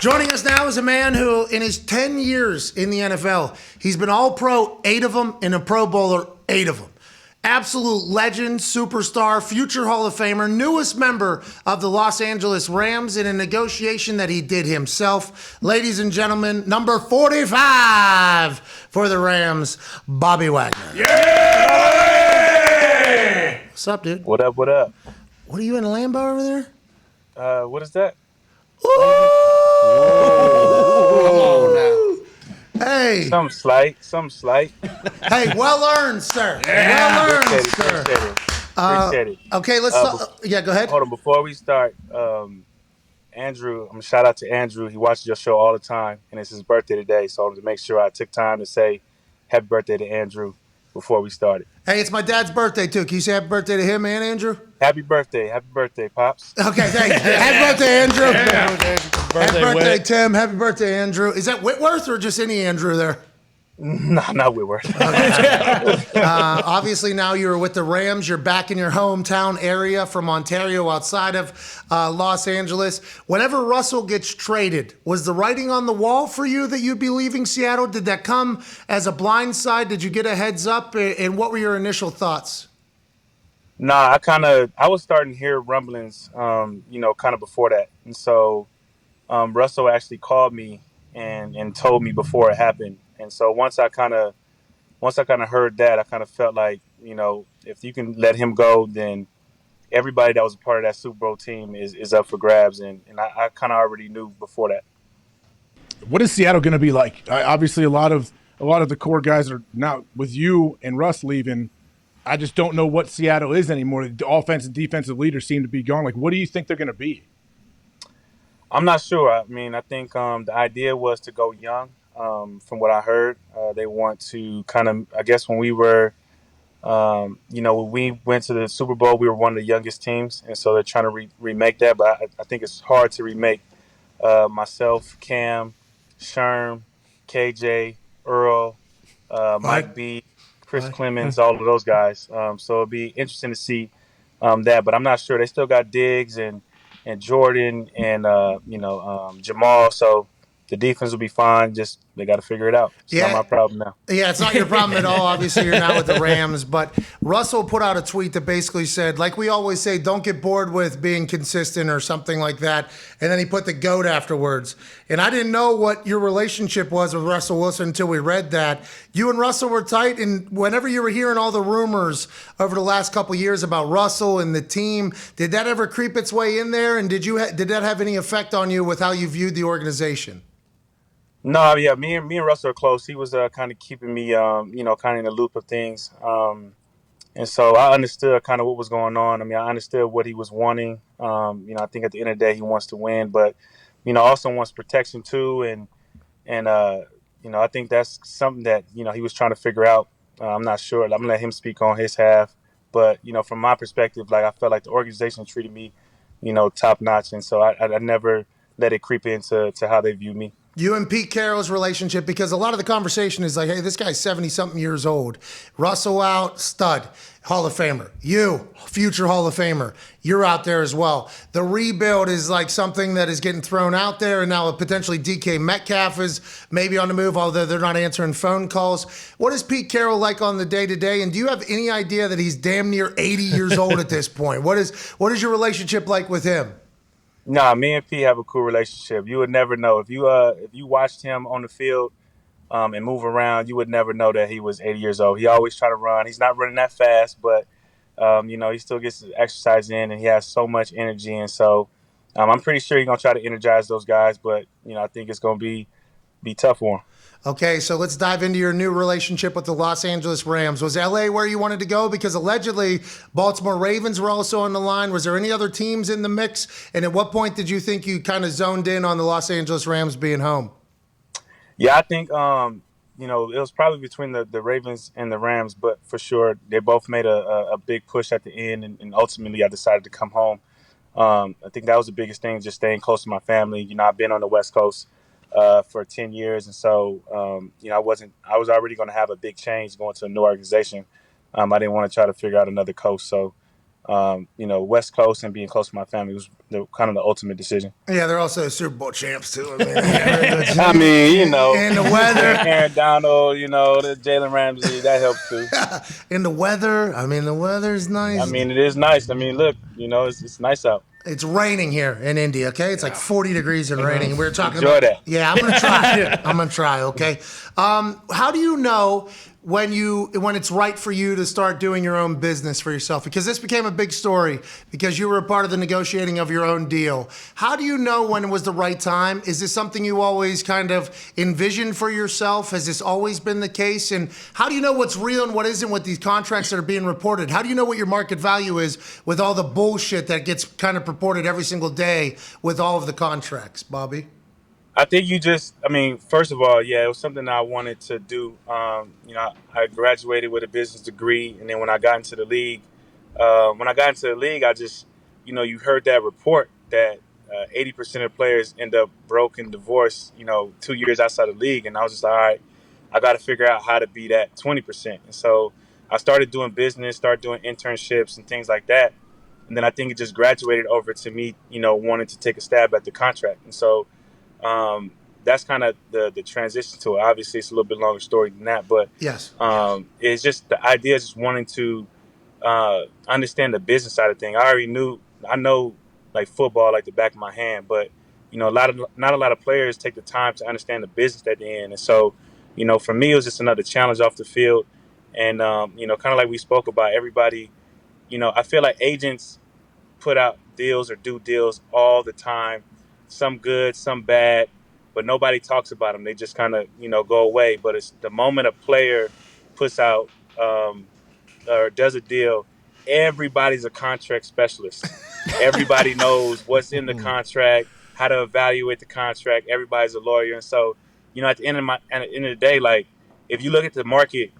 Joining us now is a man who, in his 10 years in the NFL, he's been All-Pro, 8 of them, and a Pro Bowler, 8 of them. Absolute legend, superstar, future Hall of Famer, newest member of the Los Angeles Rams in a negotiation that he did himself. Ladies and gentlemen, number 45 for the Rams, Bobby Wagner. Yeah! What's up, dude? What up, what up? What are you in a Lambo over there? What is that? Ooh! Come on now. Hey. Some slight. Hey, well earned, sir. Yeah. Well earned, sir. Appreciate it. Okay, let's talk. Yeah, go ahead. Hold on, before we start, Andrew, I'm gonna shout out to Andrew. He watches your show all the time, and it's his birthday today, so I wanted to make sure I took time to say happy birthday to Andrew before we started. Hey, it's my dad's birthday, too. Can you say happy birthday to him and Andrew? Happy birthday, Pops. Okay, thanks. Happy birthday, Andrew. Yeah. Happy birthday, Tim. Happy birthday, Andrew. Is that Whitworth or just any Andrew there? No, not Whitworth. Obviously, now you're with the Rams. You're back in your hometown area from Ontario, outside of Los Angeles. Whenever Russell gets traded, was the writing on the wall for you that you'd be leaving Seattle? Did that come as a blindside? Did you get a heads up? And what were your initial thoughts? Nah, I was starting to hear rumblings, kind of before that. And so Russell actually called me and told me before it happened. And so once I kind of heard that, I kind of felt like, if you can let him go, then everybody that was a part of that Super Bowl team is up for grabs. And I kind of already knew before that. What is Seattle going to be like? Obviously, a lot of the core guys are now with you and Russ leaving. I just don't know what Seattle is anymore. The offense and defensive leaders seem to be gone. Like, what do you think they're going to be? I'm not sure. I mean, I think the idea was to go young. From what I heard, they want to kind of, I guess when we were, when we went to the Super Bowl, we were one of the youngest teams. And so they're trying to remake that. But I think it's hard to remake myself, Cam, Sherm, KJ, Earl, Mike B, Chris Clemens, all of those guys. So it'll be interesting to see that. But I'm not sure. They still got Diggs and Jordan and, Jamal. So the defense will be fine. Just they got to figure it out. It's not my problem now. Yeah, it's not your problem at all. Obviously, you're now with the Rams. But Russell put out a tweet that basically said, like we always say, don't get bored with being consistent or something like that. And then he put the GOAT afterwards. And I didn't know what your relationship was with Russell Wilson until we read that. You and Russell were tight. And whenever you were hearing all the rumors over the last couple of years about Russell and the team, did that ever creep its way in there? And did that have any effect on you with how you viewed the organization? No, yeah, me and Russell are close. He was kind of keeping me, kind of in the loop of things. And so I understood kind of what was going on. I mean, I understood what he was wanting. I think at the end of the day, he wants to win, but, also wants protection too. And I think that's something that, he was trying to figure out. I'm not sure. I'm going to let him speak on his half. But, from my perspective, like I felt like the organization treated me, top notch. And so I never let it creep into how they view me. You and Pete Carroll's relationship, because a lot of the conversation is like, hey, this guy's 70-something years old. Russell out, stud, Hall of Famer. You, future Hall of Famer. You're out there as well. The rebuild is like something that is getting thrown out there, and now potentially DK Metcalf is maybe on the move, although they're not answering phone calls. What is Pete Carroll like on the day-to-day, and do you have any idea that he's damn near 80 years old at this point? What is your relationship like with him? Nah, me and P have a cool relationship. You would never know if you watched him on the field and move around. You would never know that he was 80 years old. He always try to run. He's not running that fast, but he still gets his exercise in, and he has so much energy. And so I'm pretty sure he's gonna try to energize those guys. But I think it's gonna be tough for him. Okay, so let's dive into your new relationship with the Los Angeles Rams. Was LA where you wanted to go? Because allegedly Baltimore Ravens were also on the line. Was there any other teams in the mix? And at what point did you think you kind of zoned in on the Los Angeles Rams being home? Yeah, I think, it was probably between the Ravens and the Rams, but for sure they both made a big push at the end, and ultimately I decided to come home. I think that was the biggest thing, just staying close to my family. I've been on the West Coast for 10 years. And so, I was already going to have a big change going to a new organization. I didn't want to try to figure out another coach. So West Coast and being close to my family was kind of the ultimate decision. Yeah, they're also Super Bowl champs too. I mean, I mean, in the weather, Aaron Donald, the Jalen Ramsey, that helps too. in the weather. I mean, the weather's I nice. mean, it is nice. I mean, look, it's nice out. It's raining here in India, okay? It's like 40 degrees and raining. We were talking Enjoy about that. Yeah, I'm gonna try. I'm gonna try, okay? How do you know when it's right for you to start doing your own business for yourself? Because this became a big story because you were a part of the negotiating of your own deal. How do you know when it was the right time? Is this something you always kind of envisioned for yourself? Has this always been the case? And how do you know what's real and what isn't with these contracts that are being reported? How do you know what your market value is with all the bullshit that gets kind of reported every single day with all of the contracts, Bobby? I think first of all, yeah, it was something I wanted to do. I graduated with a business degree, and then when I got into the league, I just, you heard that report that 80% of players end up broke and divorced, 2 years outside the league, and I was just like, all right, I got to figure out how to be that 20%. And so I started doing business, started doing internships and things like that, and then I think it just graduated over to me, wanting to take a stab at the contract, and so. That's kind of the transition to it. Obviously, it's a little bit longer story than that, but Yes. it's just the idea is just wanting to understand the business side of things. I know like football like the back of my hand, but not a lot of players take the time to understand the business at the end. And so, for me, it was just another challenge off the field, and kind of like we spoke about, everybody. I feel like agents put out deals or do deals all the time, some good, some bad, but nobody talks about them. They just kind of, go away. But it's the moment a player puts out or does a deal, everybody's a contract specialist. Everybody knows what's in the contract, how to evaluate the contract. Everybody's a lawyer. And so, at the end of the day, like if you look at the market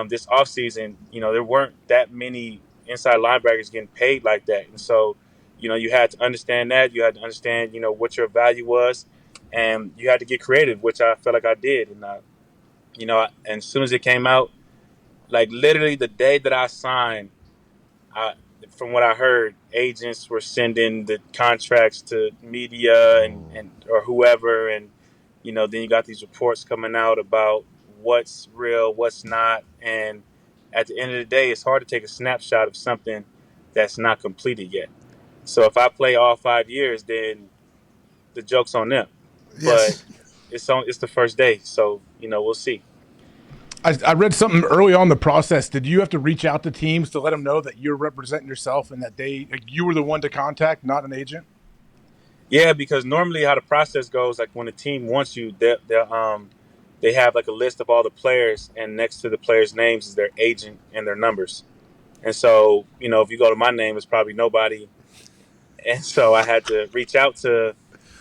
this offseason, there weren't that many inside linebackers getting paid like that. And so, you had to understand that. You had to understand, what your value was, and you had to get creative, which I felt like I did. And and as soon as it came out, like literally the day that I signed, from what I heard, agents were sending the contracts to media and or whoever, and then you got these reports coming out about what's real, what's not, and at the end of the day, it's hard to take a snapshot of something that's not completed yet. So if I play all 5 years, then the joke's on them. Yes. But it's the first day, so we'll see. I read something early on in the process. Did you have to reach out to teams to let them know that you're representing yourself and that you were the one to contact, not an agent? Yeah, because normally how the process goes, like when a team wants you, they have like a list of all the players, and next to the players' names is their agent and their numbers. And so, if you go to my name, it's probably nobody. And so I had to reach out to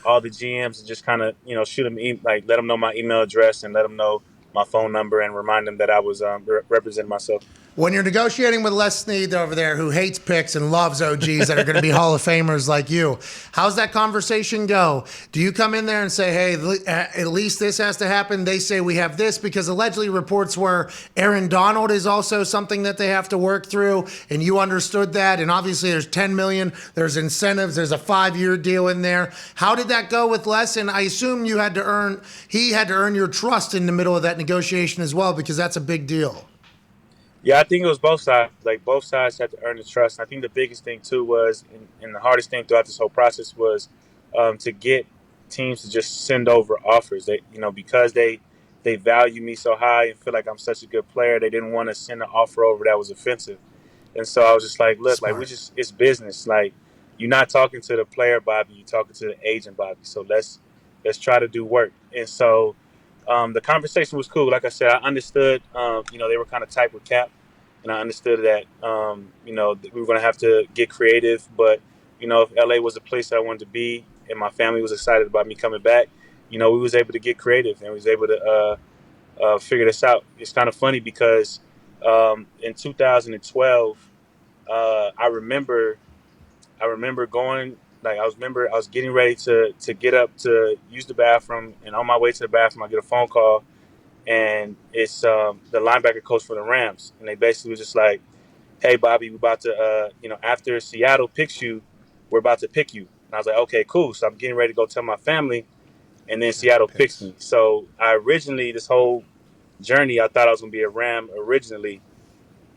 all the GMs and just kind of, shoot them, let them know my email address and let them know my phone number and remind them that I was representing myself. When you're negotiating with Les Snead over there, who hates picks and loves OGs that are going to be Hall of Famers like you, how's that conversation go? Do you come in there and say, hey, at least this has to happen? They say we have this, because allegedly reports were Aaron Donald is also something that they have to work through, and you understood that, and obviously there's $10 million, there's incentives, there's a 5-year deal in there. How did that go with Les? And I assume he had to earn your trust in the middle of that negotiation as well, because that's a big deal. Yeah, I think it was both sides. Like both sides had to earn the trust. And I think the biggest thing too was, and the hardest thing throughout this whole process was to get teams to just send over offers. They, because they value me so high and feel like I'm such a good player, they didn't want to send an offer over that was offensive. And so I was just like, look, Smart. like it's business. Like you're not talking to the player, Bobby. You're talking to the agent, Bobby. So let's try to do work. And so. The conversation was cool. Like I said, I understood, they were kind of tight with cap, and I understood that, that we were going to have to get creative. But, if LA was the place that I wanted to be and my family was excited about me coming back, we was able to get creative and we was able to figure this out. It's kind of funny because in 2012, I remember going. Like I was getting ready to get up to use the bathroom, and on my way to the bathroom, I get a phone call, and it's the linebacker coach for the Rams, and they basically was just like, hey, Bobby, we're about to, after Seattle picks you, we're about to pick you. And I was like, okay, cool. So I'm getting ready to go tell my family, and then Seattle picks me. So I originally, this whole journey, I thought I was going to be a Ram originally,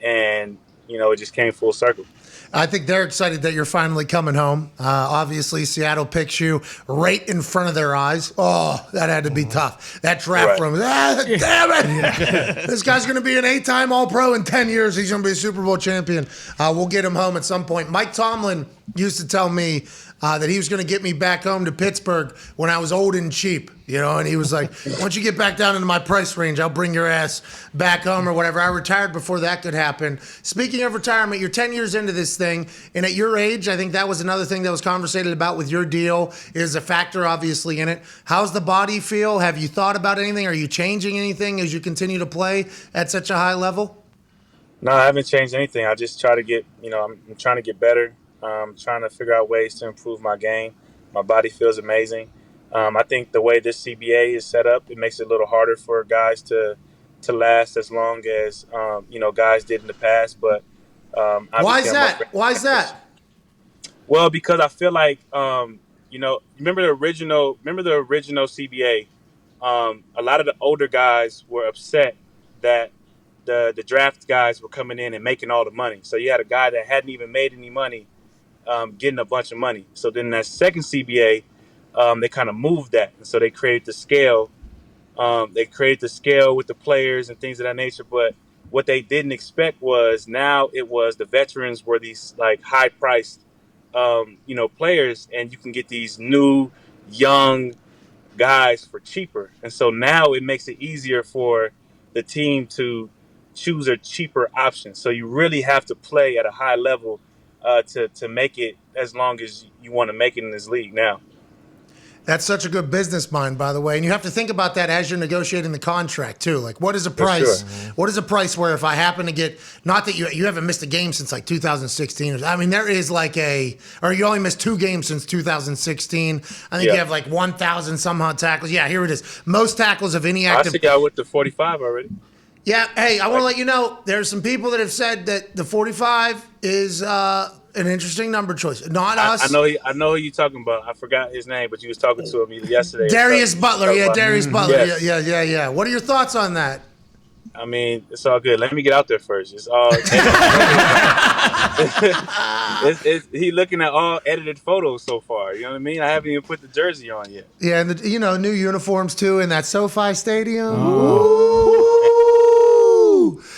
and it just came full circle. I think they're excited that you're finally coming home. Obviously, Seattle picks you right in front of their eyes. Oh, that had to be tough. That draft room. Damn it. This guy's going to be an 8-time All-Pro in 10 years. He's going to be a Super Bowl champion. We'll get him home at some point. Mike Tomlin used to tell me that he was going to get me back home to Pittsburgh when I was old and cheap, and he was like, once you get back down into my price range, I'll bring your ass back home or whatever. I retired before that could happen. Speaking of retirement, you're 10 years into this thing, and at your age, I think that was another thing that was conversated about with your deal is a factor, obviously, in it. How's the body feel? Have you thought about anything? Are you changing anything as you continue to play at such a high level? No, I haven't changed anything. I just try to get, I'm trying to get better. Trying to figure out ways to improve my game. My body feels amazing. I think the way this CBA is set up, it makes it a little harder for guys to last as long as guys did in the past. But why is that? Why is that? Well, because I feel like remember the original CBA. A lot of the older guys were upset that the draft guys were coming in and making all the money. So you had a guy that hadn't even made any money getting a bunch of money. So then that second CBA, they kind of moved that. And so they created the scale. They created the scale with the players and things of that nature. But what they didn't expect was now it was the veterans were these like high priced, players, and you can get these new young guys for cheaper. And so now it makes it easier for the team to choose a cheaper option. So you really have to play at a high level to make it as long as you want to make it in this league now. That's such a good business mind, by the way. And you have to think about that as you're negotiating the contract, too. Like, what is a price? Sure. What is a price where if I happen to get, not that you haven't missed a game since like 2016. I mean, there is like or you only missed 2 games since 2016. I think you have like 1,000 somehow tackles. Yeah, here it is. Most tackles of any active. I think I went to 45 already. Yeah, hey, I want to let you know, there's some people that have said that the 45 is an interesting number choice. Not us. I know who you're talking about. I forgot his name, but you was talking to him either yesterday. Darius Butler. Yeah, Darius Butler. Yes. Yeah. What are your thoughts on that? I mean, it's all good. Let me get out there first. It's all. He looking at all edited photos so far. You know what I mean? I haven't even put the jersey on yet. Yeah, and new uniforms too in that SoFi Stadium. Oh.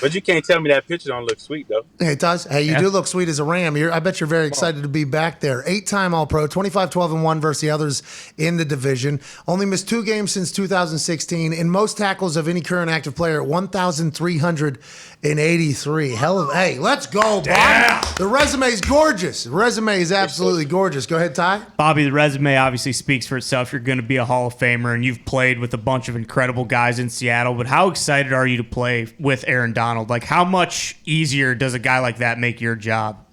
But you can't tell me that picture don't look sweet, though. It does. Hey, you do look sweet as a Ram. I bet you're very excited to be back there. 8-time All-Pro, 25-12-1 versus the others in the division. Only missed 2 games since 2016. In most tackles of any current active player at 1,383. Hey, let's go, Bob. The resume is gorgeous. The resume is absolutely gorgeous. Go ahead, Ty. Bobby, the resume obviously speaks for itself. You're going to be a Hall of Famer, and you've played with a bunch of incredible guys in Seattle. But how excited are you to play with Aaron Donald? Like, how much easier does a guy like that make your job?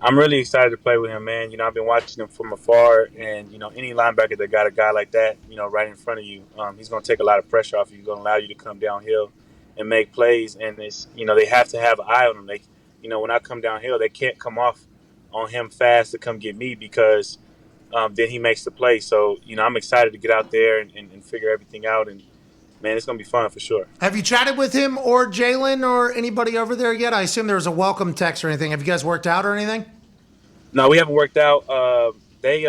I'm really excited to play with him, man. I've been watching him from afar, and, any linebacker that got a guy like that, right in front of you, he's going to take a lot of pressure off you. He's going to allow you to come downhill and make plays, and it's, they have to have an eye on him. They, when I come downhill, they can't come off on him fast to come get me because then he makes the play. So, I'm excited to get out there and figure everything out, and man, it's going to be fun for sure. Have you chatted with him or Jalen or anybody over there yet? I assume there was a welcome text or anything. Have you guys worked out or anything? No, we haven't worked out. They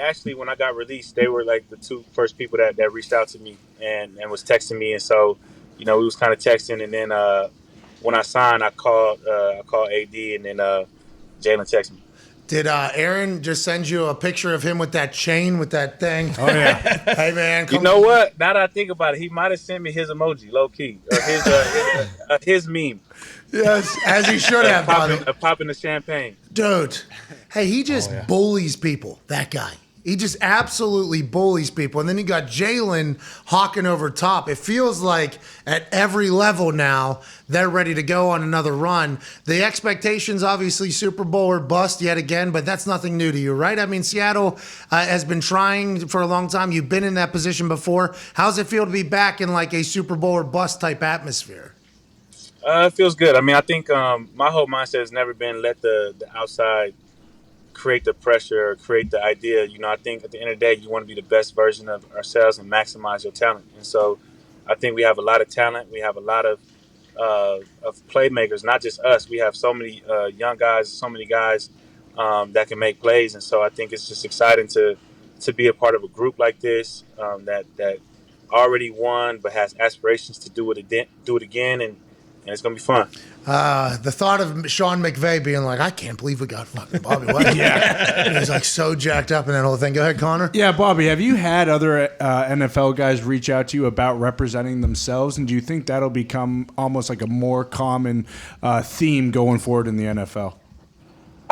actually, when I got released, they were like the 2 first people that reached out to me and was texting me. And so, we was kind of texting. And then when I signed, I called AD, and then Jalen texted me. Did Aaron just send you a picture of him with that chain, with that thing? Oh, yeah. Hey, man. You know what? Now that I think about it, he might have sent me his emoji, low-key, or his meme. Yes, as he should have, popping the champagne. Dude, hey, he just bullies people, that guy. He just absolutely bullies people. And then you got Jalen hawking over top. It feels like at every level now, they're ready to go on another run. The expectations, obviously, Super Bowl or bust yet again, but that's nothing new to you, right? I mean, Seattle has been trying for a long time. You've been in that position before. How's it feel to be back in like a Super Bowl or bust type atmosphere? It feels good. I mean, I think my whole mindset has never been let the outside create the pressure or create the idea. You know, I think at the end of the day, you want to be the best version of ourselves and maximize your talent. And so I think we have a lot of talent. We have a lot of playmakers, not just us. We have so many young guys, so many guys that can make plays. And so I think it's just exciting to be a part of a group like this that already won but has aspirations to do it again, and it's gonna be fun. The thought of Sean McVay being like, I can't believe we got fucking Bobby Wagner. Yeah. He's like so jacked up in that whole thing. Go ahead, Connor. Yeah, Bobby, have you had other NFL guys reach out to you about representing themselves? And do you think that'll become almost like a more common theme going forward in the NFL?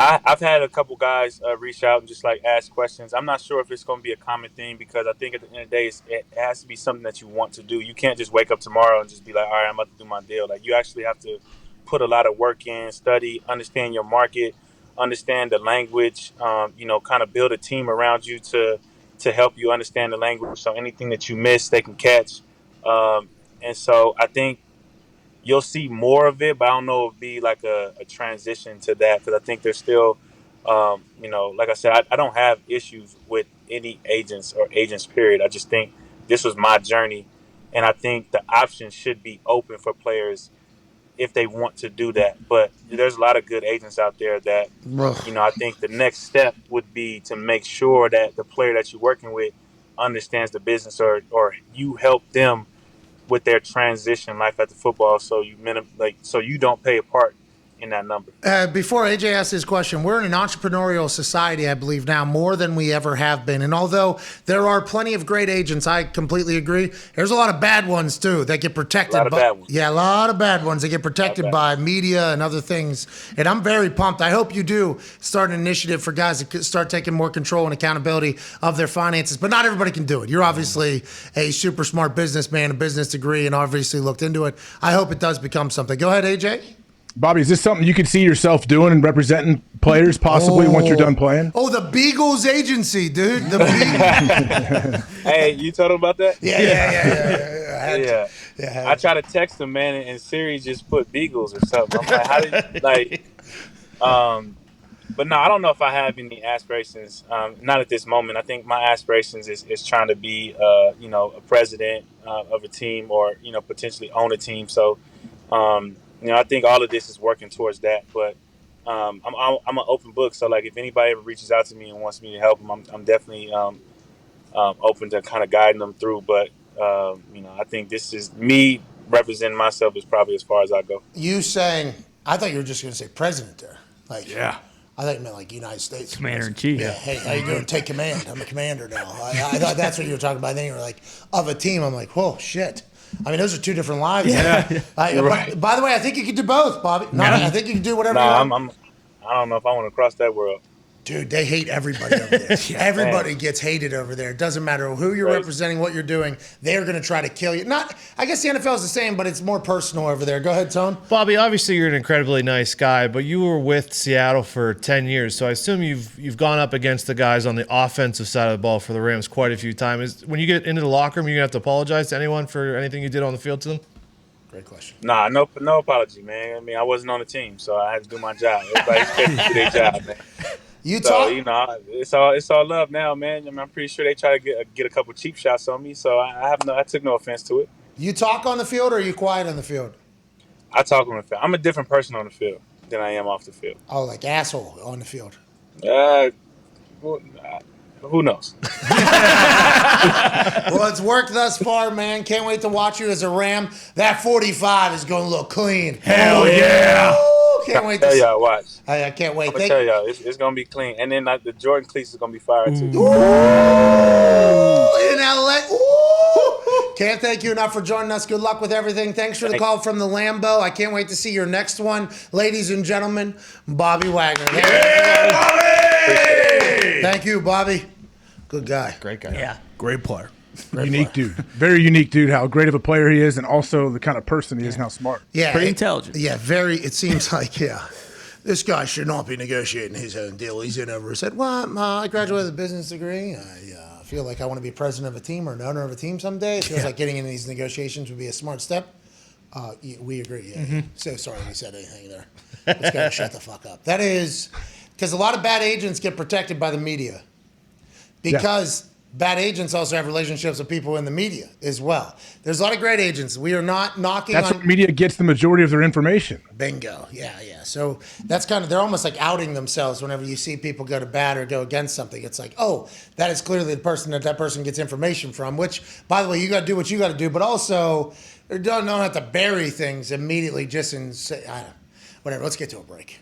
I've had a couple guys reach out and just like ask questions. I'm not sure if it's going to be a common thing because I think at the end of the day, it has to be something that you want to do. You can't just wake up tomorrow and just be like, all right, I'm about to do my deal. Like you actually have to put a lot of work in, study, understand your market, understand the language, kind of build a team around you to help you understand the language. So anything that you miss, they can catch. And so I think you'll see more of it, but I don't know if it'll be like a transition to that because I think there's still, like I said, I don't have issues with any agents or agents, period. I just think this was my journey, and I think the option should be open for players if they want to do that. But there's a lot of good agents out there that, I think the next step would be to make sure that the player that you're working with understands the business or you help them with their transition life after football, so you don't pay a part in that number. Before AJ asks his question, we're in an entrepreneurial society, I believe now, more than we ever have been. And although there are plenty of great agents, I completely agree. There's a lot of bad ones too that get protected. A lot of bad ones. Yeah, a lot of bad ones that get protected by media and other things. And I'm very pumped. I hope you do start an initiative for guys to start taking more control and accountability of their finances. But not everybody can do it. You're obviously a super smart businessman, a business degree, and obviously looked into it. I hope it does become something. Go ahead, AJ. Bobby, is this something you could see yourself doing and representing players possibly once you're done playing? Oh, the Beagles agency, dude. The Beagles. Hey, you told him about that? Yeah. I try to text him, man, and Siri just put Beagles or something. I'm like, how did but no, I don't know if I have any aspirations. Not at this moment. I think my aspirations is trying to be, a president of a team or, potentially own a team. So, I think all of this is working towards that, but I'm an open book. So, like, if anybody ever reaches out to me and wants me to help them, I'm definitely open to kind of guiding them through. But I think this is me representing myself is probably as far as I go. You saying? I thought you were just going to say president there. Yeah. I thought you meant like United States. Commander-in-Chief. Yeah. Hey, how you doing? Take command. I'm a commander now. I thought that's what you were talking about. Then you were like, of a team. I'm like, whoa, shit. I mean, those are two different lives. Yeah. Right. By the way, I think you can do both, Bobby. No, I think you can do whatever you want. I don't know if I want to cross that world. Dude, they hate everybody over there. Everybody gets hated over there. It doesn't matter who you're representing, what you're doing. They're going to try to kill you. I guess the NFL is the same, but it's more personal over there. Go ahead, Tone. Bobby, obviously you're an incredibly nice guy, but you were with Seattle for 10 years, so I assume you've gone up against the guys on the offensive side of the ball for the Rams quite a few times. When you get into the locker room, you're going to have to apologize to anyone for anything you did on the field to them? Great question. Nah, no apology, man. I mean, I wasn't on the team, so I had to do my job. Everybody expected to do their job, man. It's all love now, man. I mean, I'm pretty sure they try to get a couple cheap shots on me, so I took no offense to it. You talk on the field, or are you quiet on the field? I talk on the field. I'm a different person on the field than I am off the field. Oh, like asshole on the field. Who knows? Well, it's worked thus far, man. Can't wait to watch you as a Ram. That 45 is going to look clean. Hell yeah. Can't wait to tell y'all, watch. I can't wait. I'm going to tell y'all, it's going to be clean. And then the Jordan cleats is going to be fire, too. Ooh, in LA. Ooh. Can't thank you enough for joining us. Good luck with everything. Thanks for the call from the Lambeau. I can't wait to see your next one. Ladies and gentlemen, Bobby Wagner. Yeah, Bobby! Thank you, Bobby. Good guy. Great guy. Yeah. Great player. Unique dude. Very unique dude, how great of a player he is, and also the kind of person he is and how smart. Yeah. Pretty intelligent. Yeah, very. It seems like, this guy should not be negotiating his own deal. He's in over. Said, well, I graduated with a business degree. I feel like I want to be president of a team or an owner of a team someday. It feels like getting into these negotiations would be a smart step. We agree. Yeah. So sorry we said anything there. Let's go shut the fuck up. That is because a lot of bad agents get protected by the media because bad agents also have relationships with people in the media as well. There's a lot of great agents. We are not knocking That's on where media gets the majority of their information. bingo. Yeah. So that's kind of, they're almost like outing themselves whenever you see people go to bat or go against something. It's like, oh, that is clearly the person that person gets information from, which, by the way, you got to do what you got to do, but also don't have to bury things immediately just in, whatever. Let's get to a break.